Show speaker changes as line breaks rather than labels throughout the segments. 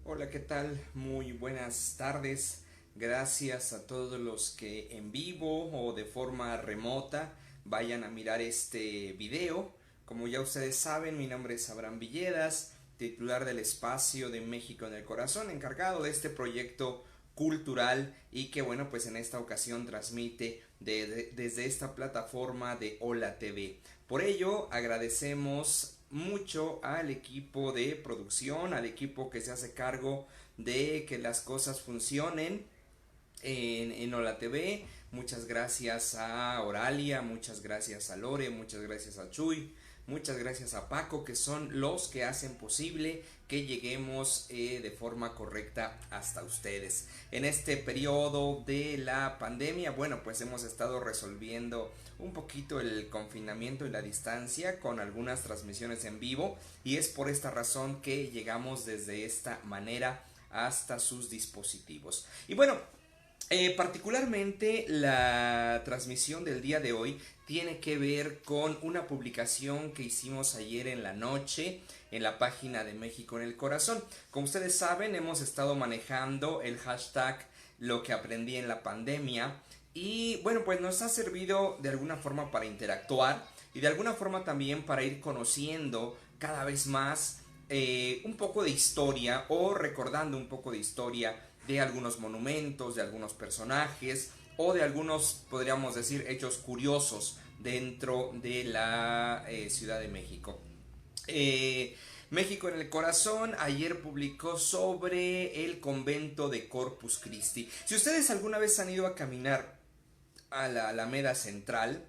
Hola, ¿qué tal? Muy buenas tardes. Gracias a todos los que en vivo o de forma remota vayan a mirar este video. Como ya ustedes saben, mi nombre es Abraham Villedas, titular del espacio de México en el Corazón, encargado de este proyecto cultural y que bueno, pues en esta ocasión transmite desde esta plataforma de Hola TV. Por ello agradecemos mucho al equipo de producción, al equipo que se hace cargo de que las cosas funcionen en Hola TV. Muchas gracias a Oralia, muchas gracias a Lore, muchas gracias a Chuy, muchas gracias a Paco, que son los que hacen posible que lleguemos de forma correcta hasta ustedes. En este periodo de la pandemia, bueno, pues hemos estado resolviendo un poquito el confinamiento y la distancia con algunas transmisiones en vivo, y es por esta razón que llegamos desde esta manera hasta sus dispositivos. Y bueno, particularmente la transmisión del día de hoy tiene que ver con una publicación que hicimos ayer en la noche en la página de México en el Corazón. Como ustedes saben, hemos estado manejando el hashtag lo que aprendí en la pandemia, y bueno, pues nos ha servido de alguna forma para interactuar y de alguna forma también para ir conociendo cada vez más un poco de historia, o recordando un poco de historia de algunos monumentos, de algunos personajes o de algunos, podríamos decir, hechos curiosos dentro de la Ciudad de México. Eh, México en el Corazón ayer publicó sobre el convento de Corpus Christi. Si ustedes alguna vez han ido a caminar a la Alameda Central,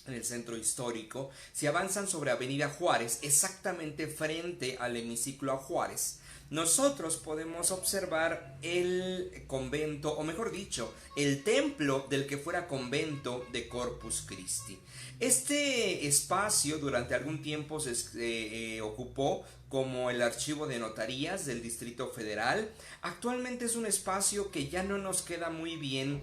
en el centro histórico, si avanzan sobre Avenida Juárez, exactamente frente al hemiciclo a Juárez, nosotros podemos observar el convento, o mejor dicho, el templo del que fuera convento de Corpus Christi. Este espacio durante algún tiempo se ocupó como el archivo de notarías del Distrito Federal. Actualmente es un espacio que ya no nos queda muy bien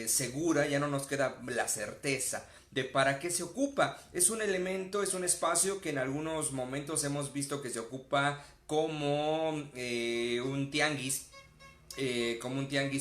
segura, ya no nos queda la certeza de para qué se ocupa. Es un elemento, es un espacio que en algunos momentos hemos visto que se ocupa como un tianguis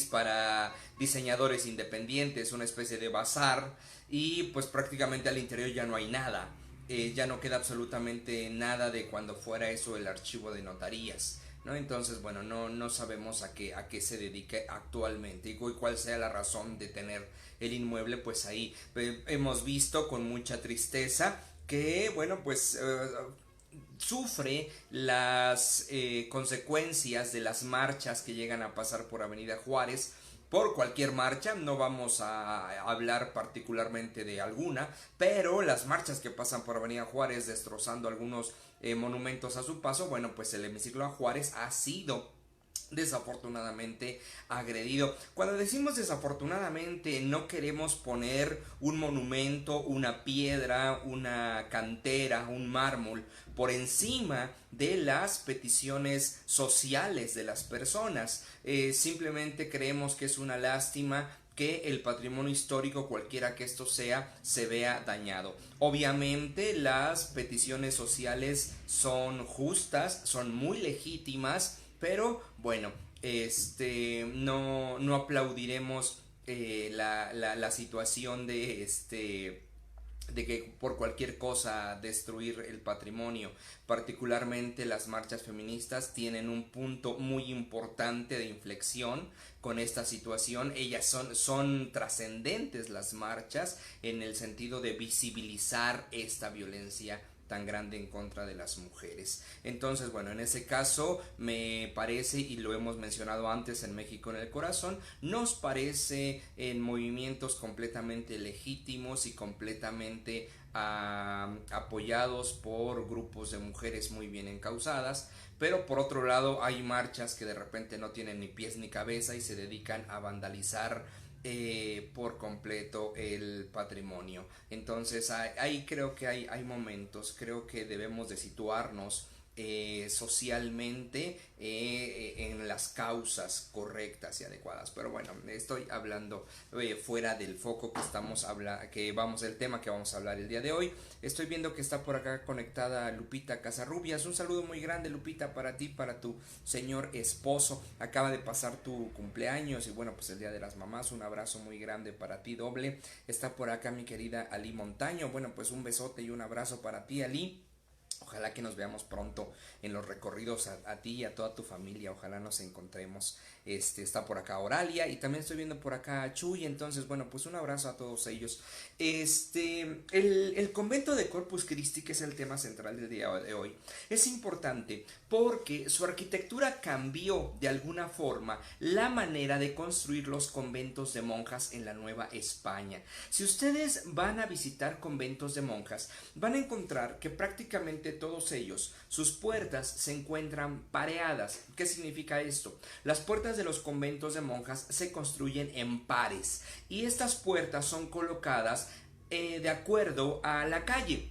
para diseñadores independientes, una especie de bazar, y pues prácticamente al interior ya no hay nada. Ya no queda absolutamente nada de cuando fuera eso el archivo de notarías, ¿no? Entonces, bueno, no sabemos a qué se dedique actualmente y cuál sea la razón de tener el inmueble, pues ahí hemos visto con mucha tristeza que, bueno, pues sufre las consecuencias de las marchas que llegan a pasar por Avenida Juárez. Por cualquier marcha, no vamos a hablar particularmente de alguna, pero las marchas que pasan por Avenida Juárez destrozando algunos monumentos a su paso, bueno, pues el hemiciclo a Juárez ha sido desafortunadamente agredido. Cuando decimos desafortunadamente, no queremos poner un monumento, una piedra, una cantera, un mármol por encima de las peticiones sociales de las personas. Simplemente creemos que es una lástima que el patrimonio histórico, cualquiera que esto sea, se vea dañado. Obviamente las peticiones sociales son justas, son muy legítimas, pero bueno, no aplaudiremos la situación de que por cualquier cosa destruir el patrimonio. Particularmente las marchas feministas tienen un punto muy importante de inflexión con esta situación. Ellas son trascendentes, las marchas, en el sentido de visibilizar esta violencia tan grande en contra de las mujeres. Entonces, bueno, en ese caso me parece, y lo hemos mencionado antes en México en el Corazón, nos parece en movimientos completamente legítimos y completamente apoyados por grupos de mujeres muy bien encausadas. Pero por otro lado hay marchas que de repente no tienen ni pies ni cabeza y se dedican a vandalizar por completo el patrimonio. Entonces ahí creo que hay momentos, creo que debemos de situarnos socialmente en las causas correctas y adecuadas. Pero bueno, estoy hablando fuera del foco que el tema que vamos a hablar el día de hoy. Estoy viendo que está por acá conectada Lupita Casarrubias. Un saludo muy grande, Lupita, para ti, para tu señor esposo. Acaba de pasar tu cumpleaños y bueno, pues el día de las mamás. Un abrazo muy grande para ti, doble. Está por acá mi querida Ali Montaño. Bueno, pues un besote y un abrazo para ti, Ali. Ojalá que nos veamos pronto en los recorridos a ti y a toda tu familia. Ojalá nos encontremos. Está por acá Oralia y también estoy viendo por acá a Chuy. Entonces, bueno, pues un abrazo a todos ellos. El convento de Corpus Christi, que es el tema central del día de hoy, es importante porque su arquitectura cambió de alguna forma la manera de construir los conventos de monjas en la Nueva España. Si ustedes van a visitar conventos de monjas, van a encontrar que prácticamente todos ellos, sus puertas se encuentran pareadas. ¿Qué significa esto? Las puertas de los conventos de monjas se construyen en pares y estas puertas son colocadas de acuerdo a la calle.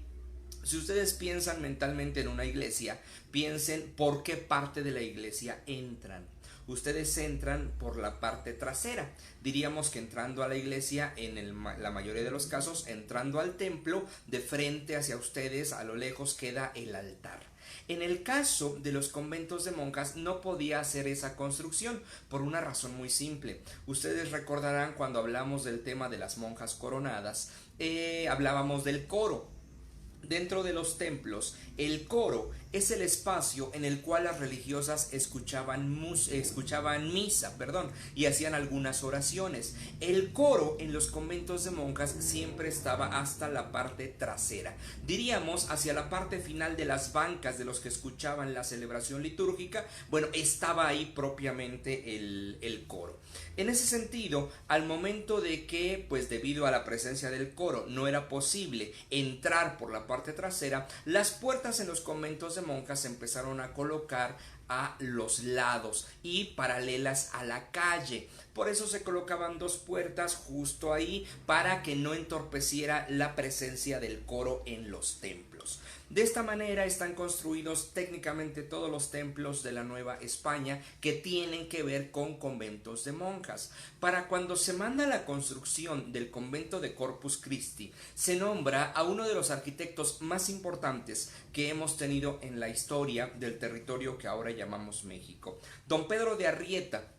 Si ustedes piensan mentalmente en una iglesia, piensen por qué parte de la iglesia entran. Ustedes entran por la parte trasera. Diríamos que entrando a la iglesia, la mayoría de los casos, entrando al templo, de frente hacia ustedes, a lo lejos queda el altar. En el caso de los conventos de monjas no podía hacer esa construcción por una razón muy simple. Ustedes recordarán cuando hablamos del tema de las monjas coronadas, hablábamos del coro. Dentro de los templos, el coro es el espacio en el cual las religiosas escuchaban misa, y hacían algunas oraciones. El coro en los conventos de monjas siempre estaba hasta la parte trasera, diríamos hacia la parte final de las bancas de los que escuchaban la celebración litúrgica. Bueno, estaba ahí propiamente el coro. En ese sentido, al momento de que, pues debido a la presencia del coro, no era posible entrar por la parte trasera, las puertas en los conventos de monjas se empezaron a colocar a los lados y paralelas a la calle. Por eso se colocaban dos puertas justo ahí para que no entorpeciera la presencia del coro en los templos. De esta manera están construidos técnicamente todos los templos de la Nueva España que tienen que ver con conventos de monjas. Para cuando se manda la construcción del convento de Corpus Christi, se nombra a uno de los arquitectos más importantes que hemos tenido en la historia del territorio que ahora llamamos México, don Pedro de Arrieta.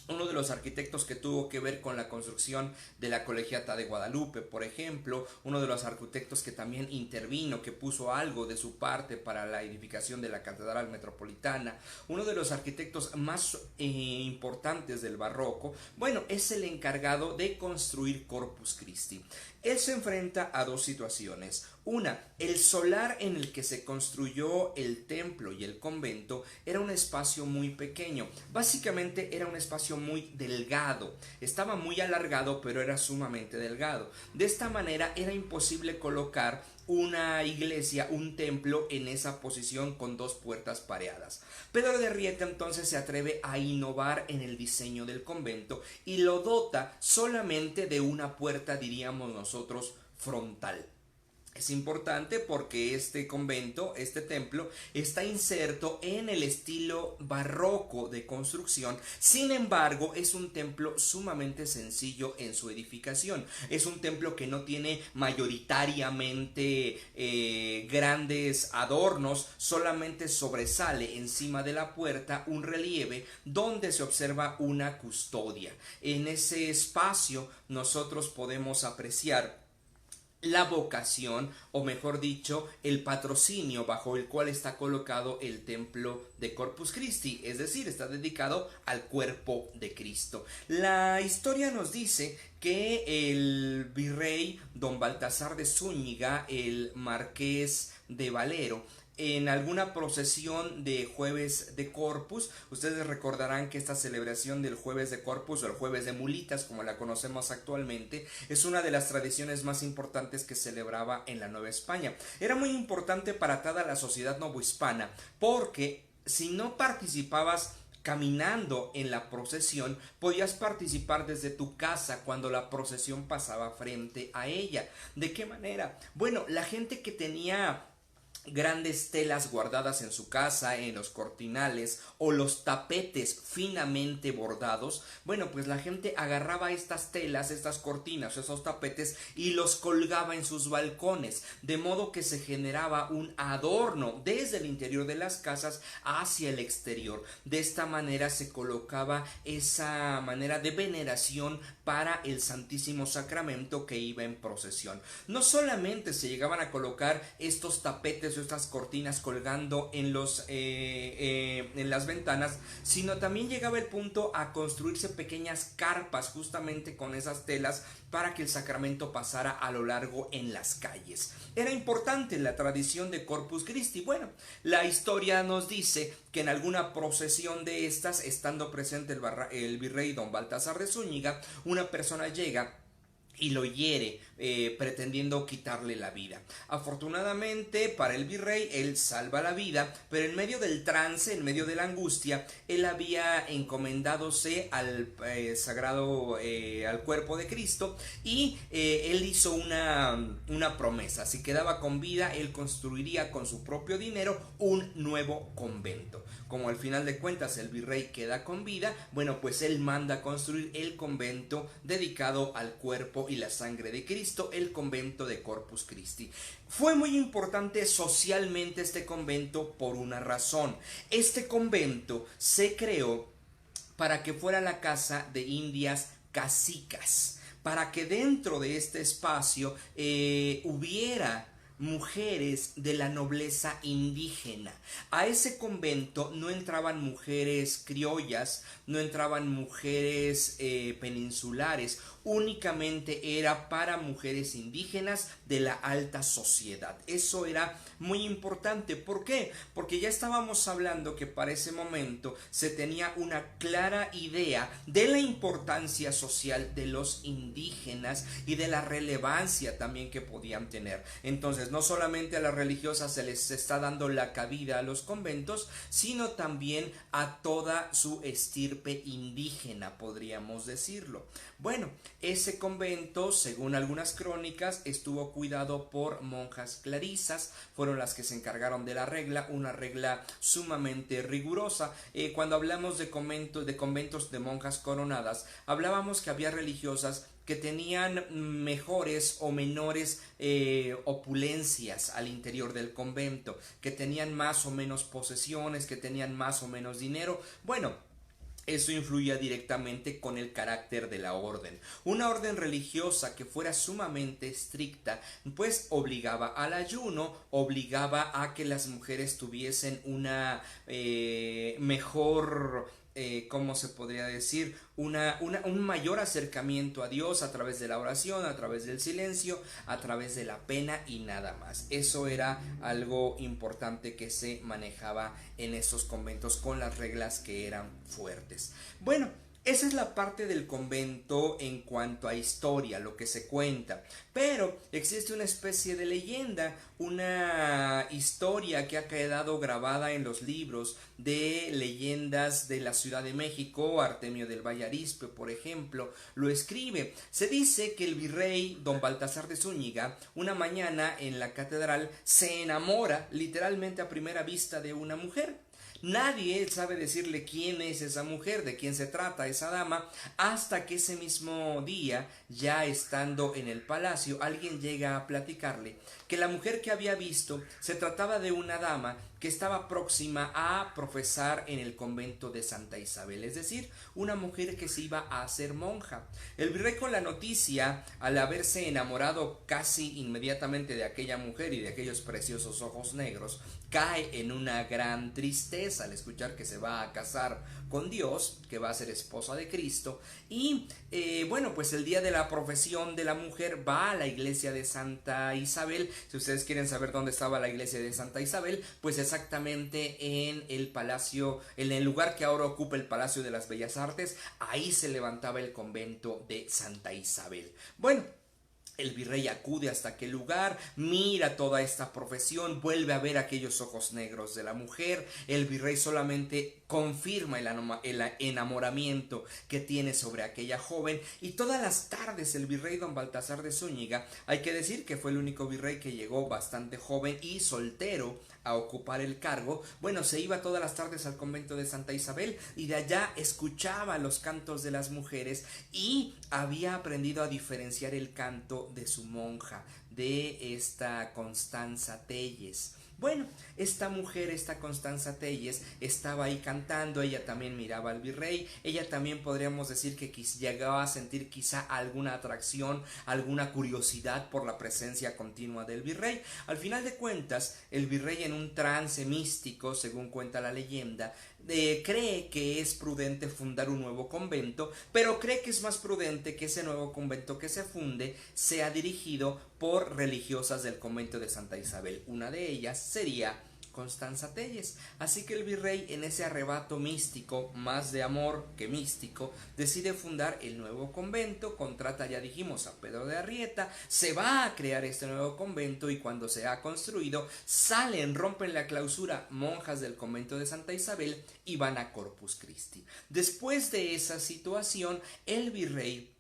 Uno de los arquitectos que tuvo que ver con la construcción de la Colegiata de Guadalupe, por ejemplo, uno de los arquitectos que también intervino, que puso algo de su parte para la edificación de la Catedral Metropolitana, uno de los arquitectos más importantes del barroco, bueno, es el encargado de construir Corpus Christi. Él se enfrenta a dos situaciones. Una, el solar en el que se construyó el templo y el convento era un espacio muy pequeño. Básicamente era un espacio muy delgado. Estaba muy alargado, pero era sumamente delgado. De esta manera era imposible colocar una iglesia, un templo en esa posición con dos puertas pareadas. Pedro de Arrieta entonces se atreve a innovar en el diseño del convento y lo dota solamente de una puerta, diríamos nosotros, frontal. Es importante porque este convento, este templo, está inserto en el estilo barroco de construcción. Sin embargo, es un templo sumamente sencillo en su edificación. Es un templo que no tiene mayoritariamente grandes adornos, solamente sobresale encima de la puerta un relieve donde se observa una custodia. En ese espacio nosotros podemos apreciar la vocación, o mejor dicho, el patrocinio bajo el cual está colocado el templo de Corpus Christi, es decir, está dedicado al cuerpo de Cristo. La historia nos dice que el virrey don Baltasar de Zúñiga, el marqués de Valero, en alguna procesión de Jueves de Corpus, ustedes recordarán que esta celebración del Jueves de Corpus o el Jueves de Mulitas, como la conocemos actualmente, es una de las tradiciones más importantes que celebraba en la Nueva España. Era muy importante para toda la sociedad novohispana porque si no participabas caminando en la procesión, podías participar desde tu casa cuando la procesión pasaba frente a ella. ¿De qué manera? Bueno, la gente que tenía grandes telas guardadas en su casa, en los cortinales o los tapetes finamente bordados, bueno, pues la gente agarraba estas telas, estas cortinas, esos tapetes y los colgaba en sus balcones, de modo que se generaba un adorno desde el interior de las casas hacia el exterior. De esta manera se colocaba esa manera de veneración para el Santísimo Sacramento que iba en procesión. No solamente se llegaban a colocar estos tapetes o estas cortinas colgando en en las ventanas, sino también llegaba el punto a construirse pequeñas carpas justamente con esas telas para que el sacramento pasara a lo largo en las calles. Era importante la tradición de Corpus Christi. Bueno, la historia nos dice que en alguna procesión de estas, estando presente el virrey don Baltasar de Zúñiga, una persona llega y lo hiere, pretendiendo quitarle la vida. Afortunadamente para el virrey, él salva la vida, pero en medio del trance, en medio de la angustia, él había encomendadose al sagrado, al cuerpo de Cristo, y él hizo una promesa: si quedaba con vida, él construiría con su propio dinero un nuevo convento. Como al final de cuentas el virrey queda con vida, bueno, pues él manda construir el convento dedicado al cuerpo y la sangre de Cristo, el convento de Corpus Christi. Fue muy importante socialmente este convento por una razón. Este convento se creó para que fuera la casa de indias cacicas, para que dentro de este espacio hubiera mujeres de la nobleza indígena. A ese convento no entraban mujeres criollas, no entraban mujeres peninsulares, únicamente era para mujeres indígenas de la alta sociedad. Eso era muy importante. ¿Por qué? Porque ya estábamos hablando que para ese momento se tenía una clara idea de la importancia social de los indígenas y de la relevancia también que podían tener. Entonces, no solamente a las religiosas se les está dando la cabida a los conventos, sino también a toda su estirpe indígena, podríamos decirlo. Bueno, ese convento, según algunas crónicas, estuvo cuidado por monjas clarisas, fueron las que se encargaron de la regla, una regla sumamente rigurosa. Cuando hablamos de conventos de monjas coronadas, hablábamos que había religiosas que tenían mejores o menores opulencias al interior del convento, que tenían más o menos posesiones, que tenían más o menos dinero. Bueno, eso influía directamente con el carácter de la orden. Una orden religiosa que fuera sumamente estricta, pues obligaba al ayuno, obligaba a que las mujeres tuviesen una mejor, ¿cómo se podría decir? Un mayor acercamiento a Dios a través de la oración, a través del silencio, a través de la pena y nada más. Eso era algo importante que se manejaba en estos conventos con las reglas que eran fuertes. Bueno, esa es la parte del convento en cuanto a historia, lo que se cuenta. Pero existe una especie de leyenda, una historia que ha quedado grabada en los libros de leyendas de la Ciudad de México. Artemio del Valle Arizpe, por ejemplo, lo escribe. Se dice que el virrey don Baltasar de Zúñiga, una mañana en la catedral, se enamora literalmente a primera vista de una mujer. Nadie sabe decirle quién es esa mujer, de quién se trata esa dama, hasta que ese mismo día, ya estando en el palacio, alguien llega a platicarle que la mujer que había visto se trataba de una dama que estaba próxima a profesar en el convento de Santa Isabel, es decir, una mujer que se iba a hacer monja. El virrey, con la noticia, al haberse enamorado casi inmediatamente de aquella mujer y de aquellos preciosos ojos negros, cae en una gran tristeza al escuchar que se va a casar con Dios, que va a ser esposa de Cristo. Y bueno, pues el día de la profesión de la mujer va a la iglesia de Santa Isabel. Si ustedes quieren saber dónde estaba la iglesia de Santa Isabel, pues exactamente en el palacio, en el lugar que ahora ocupa el Palacio de las Bellas Artes, ahí se levantaba el convento de Santa Isabel. Bueno, El virrey acude hasta aquel lugar, mira toda esta profesión, vuelve a ver aquellos ojos negros de la mujer. El virrey solamente confirma el enamoramiento que tiene sobre aquella joven, y todas las tardes el virrey don Baltasar de Zúñiga, hay que decir que fue el único virrey que llegó bastante joven y soltero a ocupar el cargo, bueno, se iba todas las tardes al convento de Santa Isabel y de allá escuchaba los cantos de las mujeres y había aprendido a diferenciar el canto de su monja, de esta Constanza Telles. Bueno, esta mujer, esta Constanza Telles, estaba ahí cantando, ella también miraba al virrey, ella también podríamos decir que llegaba a sentir quizá alguna atracción, alguna curiosidad por la presencia continua del virrey. Al final de cuentas, el virrey, en un trance místico, según cuenta la leyenda, cree que es prudente fundar un nuevo convento, pero cree que es más prudente que ese nuevo convento que se funde sea dirigido por religiosas del convento de Santa Isabel. Una de ellas sería Constanza Telles. Así que el virrey, en ese arrebato místico, más de amor que místico, decide fundar el nuevo convento, contrata, ya dijimos, a Pedro de Arrieta, se va a crear este nuevo convento, y cuando se ha construido, rompen la clausura monjas del convento de Santa Isabel y van a Corpus Christi. Después de esa situación, el virrey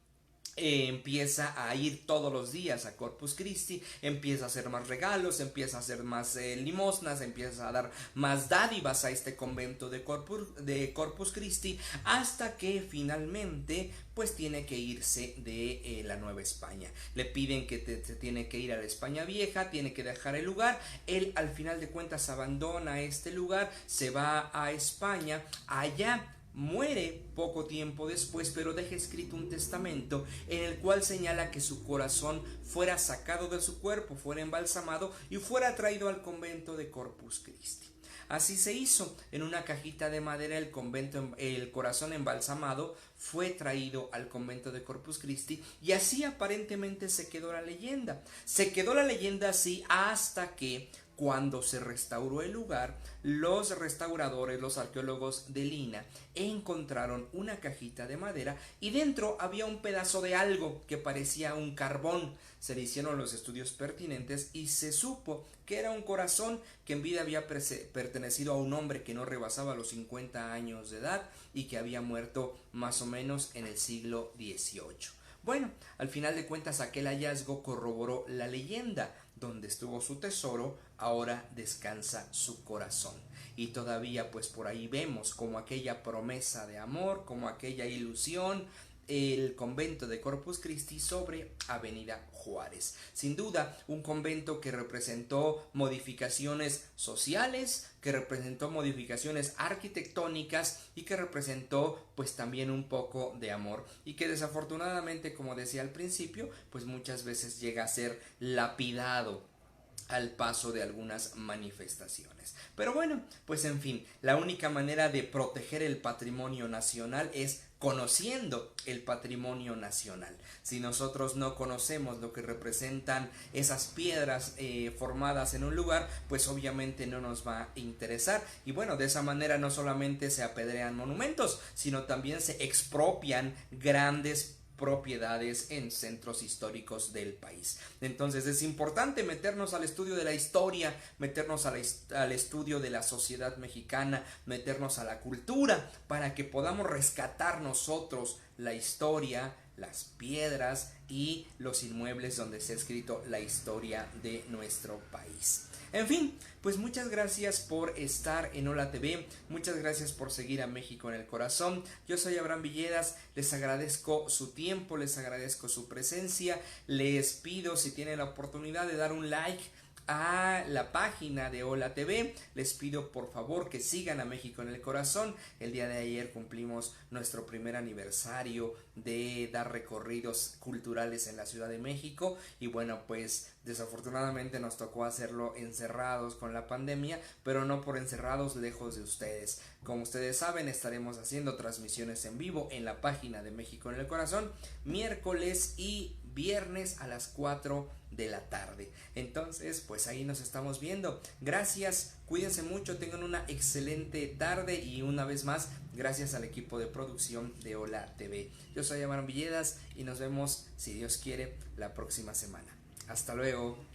empieza a ir todos los días a Corpus Christi, empieza a hacer más regalos, empieza a hacer más limosnas, empieza a dar más dádivas a este convento de Corpus Christi, hasta que finalmente pues tiene que irse de la Nueva España. Le piden que se tiene que ir a la España vieja, tiene que dejar el lugar. Él al final de cuentas abandona este lugar, se va a España. Allá muere poco tiempo después, pero deja escrito un testamento en el cual señala que su corazón fuera sacado de su cuerpo, fuera embalsamado y fuera traído al convento de Corpus Christi. Así se hizo. En una cajita de madera el corazón embalsamado fue traído al convento de Corpus Christi, y así aparentemente se quedó la leyenda. Se quedó la leyenda así hasta que, cuando se restauró el lugar, los restauradores, los arqueólogos de Lina, encontraron una cajita de madera y dentro había un pedazo de algo que parecía un carbón. Se le hicieron los estudios pertinentes y se supo que era un corazón que en vida había pertenecido a un hombre que no rebasaba los 50 años de edad y que había muerto más o menos en el siglo XVIII. Bueno, al final de cuentas aquel hallazgo corroboró la leyenda. Donde estuvo su tesoro, ahora descansa su corazón. Y todavía pues por ahí vemos como aquella promesa de amor, como aquella ilusión, el convento de Corpus Christi sobre Avenida Juárez. Sin duda, un convento que representó modificaciones sociales, que representó modificaciones arquitectónicas y que representó pues también un poco de amor, y que desafortunadamente, como decía al principio, pues muchas veces llega a ser lapidado al paso de algunas manifestaciones. Pero bueno, pues en fin, la única manera de proteger el patrimonio nacional es conociendo el patrimonio nacional. Si nosotros no conocemos lo que representan esas piedras formadas en un lugar, pues obviamente no nos va a interesar. Y bueno, de esa manera no solamente se apedrean monumentos, sino también se expropian grandes propiedades en centros históricos del país. Entonces es importante meternos al estudio de la historia, meternos al estudio de la sociedad mexicana, meternos a la cultura, para que podamos rescatar nosotros la historia, las piedras y los inmuebles donde se ha escrito la historia de nuestro país. En fin, pues muchas gracias por estar en Hola TV, muchas gracias por seguir a México en el Corazón. Yo soy Abraham Villedas, les agradezco su tiempo, les agradezco su presencia, les pido, si tienen la oportunidad, de dar un like a la página de Hola TV. Les pido por favor que sigan a México en el Corazón. El día de ayer cumplimos nuestro primer aniversario de dar recorridos culturales en la Ciudad de México, y bueno, pues desafortunadamente nos tocó hacerlo encerrados con la pandemia, pero no por encerrados lejos de ustedes. Como ustedes saben, estaremos haciendo transmisiones en vivo en la página de México en el Corazón miércoles y viernes a las 4 de la tarde. Entonces, pues ahí nos estamos viendo. Gracias, cuídense mucho, tengan una excelente tarde y una vez más, gracias al equipo de producción de Hola TV. Yo soy Amaro Villedas y nos vemos, si Dios quiere, la próxima semana. Hasta luego.